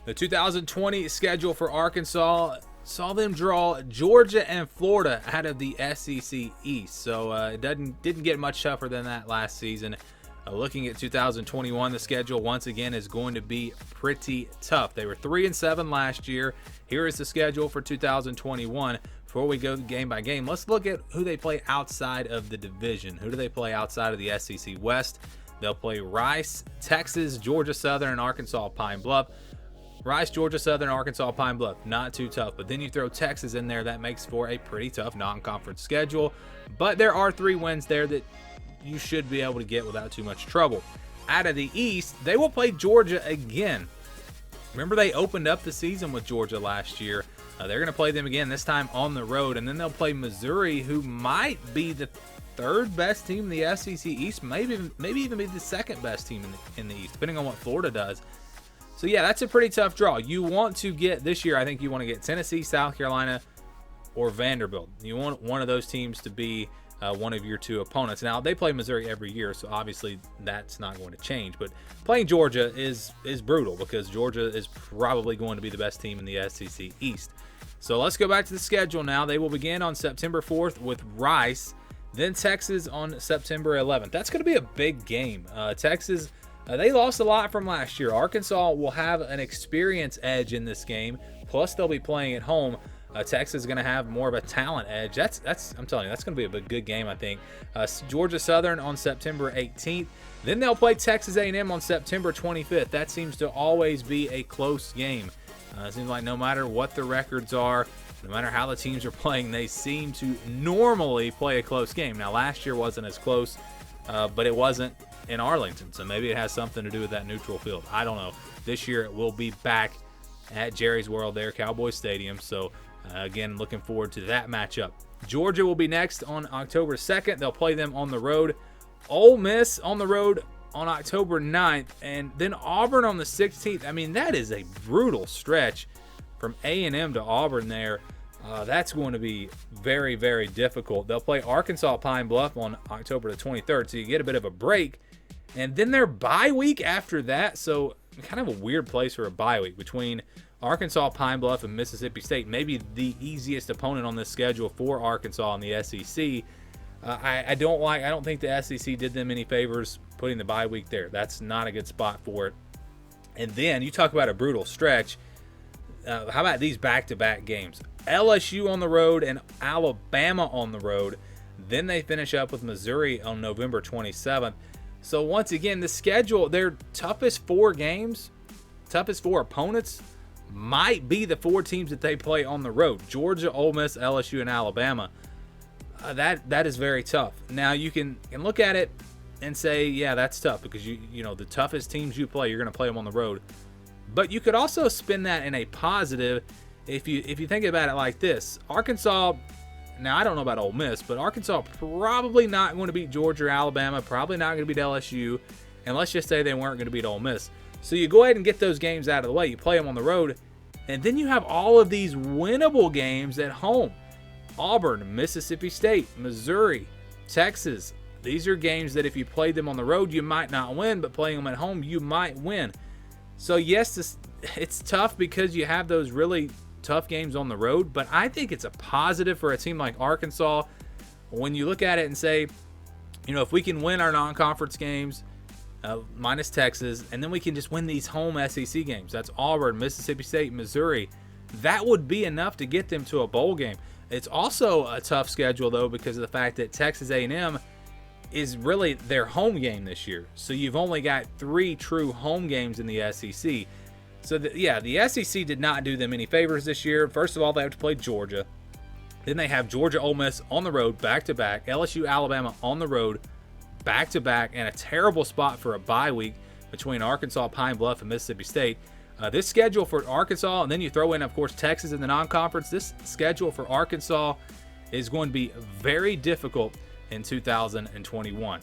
The 2020 schedule for Arkansas saw them draw Georgia and Florida out of the SEC East. So it didn't get much tougher than that last season. Looking at 2021, the schedule once again is going to be pretty tough. They were 3-7 last year. Here is the schedule for 2021. Before we go game by game, let's look at who they play outside of the division. Who do they play outside of the SEC West? They'll play Rice, Texas, Georgia Southern, and Arkansas Pine Bluff. Rice, Georgia Southern, Arkansas Pine Bluff, not too tough. But then you throw Texas in there, that makes for a pretty tough non-conference schedule. But there are 3 wins there that you should be able to get without too much trouble. Out of the East, they will play Georgia again. Remember, they opened up the season with Georgia last year. They're going to play them again, this time on the road. And then they'll play Missouri, who might be the 3rd best team in the SEC East, maybe even be the 2nd best team in the East, depending on what Florida does. So yeah, that's a pretty tough draw. You want to get, this year, I think you want to get Tennessee, South Carolina, or Vanderbilt. You want one of those teams to be one of your 2 opponents. Now, they play Missouri every year, so obviously that's not going to change. But playing Georgia is brutal because Georgia is probably going to be the best team in the SEC East. So let's go back to the schedule now. They will begin on September 4th with Rice, then Texas on September 11th. That's going to be a big game. Texas, they lost a lot from last year. Arkansas will have an experience edge in this game, plus they'll be playing at home. Texas is going to have more of a talent edge. I'm telling you, that's going to be a good game, I think. Georgia Southern on September 18th. Then they'll play Texas A&M on September 25th. That seems to always be a close game. It seems like no matter what the records are, no matter how the teams are playing, they seem to normally play a close game. Now, last year wasn't as close, but it wasn't in Arlington, so maybe it has something to do with that neutral field. I don't know. This year it will be back at Jerry's World there, Cowboy Stadium, so again, looking forward to that matchup. Georgia will be next on October 2nd. They'll play them on the road. Ole Miss on the road on October 9th, and then Auburn on the 16th. I mean, that is a brutal stretch from A&M to Auburn there. That's going to be very, very difficult. They'll play Arkansas Pine Bluff on October the 23rd, so you get a bit of a break. And then their bye week after that, so kind of a weird place for a bye week between Arkansas Pine Bluff and Mississippi State. Maybe the easiest opponent on this schedule for Arkansas in the SEC. I don't think the SEC did them any favors putting the bye week there. That's not a good spot for it. And then you talk about a brutal stretch. How about these back-to-back games? LSU on the road and Alabama on the road. Then they finish up with Missouri on November 27th. So once again, the schedule, their toughest 4 games, toughest 4 opponents might be the 4 teams that they play on the road. Georgia, Ole Miss, LSU, and Alabama. That is very tough. Now you can look at it and say, yeah, that's tough because you know the toughest teams you play, you're going to play them on the road. But you could also spin that in a positive if you think about it like this. Arkansas, now I don't know about Ole Miss, but Arkansas probably not going to beat Georgia or Alabama, probably not going to beat LSU, and let's just say they weren't going to beat Ole Miss. So you go ahead and get those games out of the way. You play them on the road, and then you have all of these winnable games at home. Auburn, Mississippi State, Missouri, Texas. These are games that if you played them on the road, you might not win, but playing them at home, you might win. So yes, it's tough because you have those really tough games on the road, but I think it's a positive for a team like Arkansas when you look at it and say, you know, if we can win our non-conference games, minus Texas, and then we can just win these home SEC games. That's Auburn, Mississippi State, Missouri. That would be enough to get them to a bowl game. It's also a tough schedule, though, because of the fact that Texas A&M is really their home game this year. So you've only got 3 true home games in the SEC. So, the SEC did not do them any favors this year. First of all, they have to play Georgia. Then they have Georgia, Ole Miss on the road, back-to-back. LSU, Alabama on the road, back-to-back, and a terrible spot for a bye week between Arkansas, Pine Bluff, and Mississippi State. This schedule for Arkansas, and then you throw in, of course, Texas in the non-conference. This schedule for Arkansas is going to be very difficult in 2021.